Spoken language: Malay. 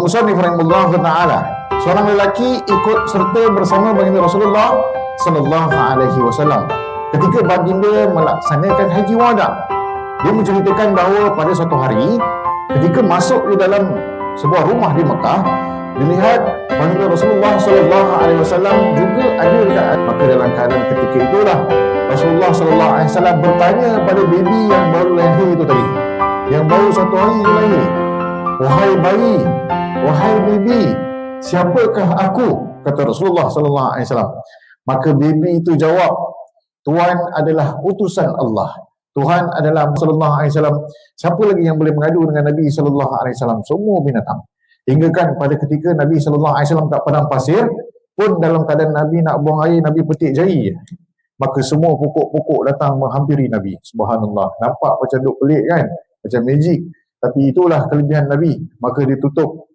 Musannif rahimahullah ta'ala, seorang lelaki ikut serta bersama baginda Rasulullah sallallahu alaihi wasallam ketika baginda melaksanakan haji wada. Dia menceritakan bahawa pada suatu hari ketika masuk di dalam sebuah rumah di Mekah, dilihat baginda Rasulullah sallallahu alaihi wasallam juga ada dekat. Maka dalam keadaan ketika itulah Rasulullah sallallahu alaihi wasallam bertanya pada baby yang baru lahir itu tadi, yang baru satu hari lahir, "Wahai bayi, wahai baby, siapakah aku?" kata Rasulullah sallallahu alaihi wasallam. Maka baby itu jawab, "Tuhan adalah utusan Allah. Tuhan adalah sallallahu alaihi wasallam. Siapa lagi yang boleh mengadu dengan Nabi sallallahu alaihi wasallam? Semua binatang." Hingga kan pada ketika Nabi sallallahu alaihi wasallam kat padang pasir pun, dalam keadaan Nabi nak buang air, Nabi petik jari, maka semua pokok-pokok datang menghampiri Nabi. Subhanallah, nampak macam duk pelik kan, macam magic, tapi itulah kelebihan Nabi. Maka dia tutup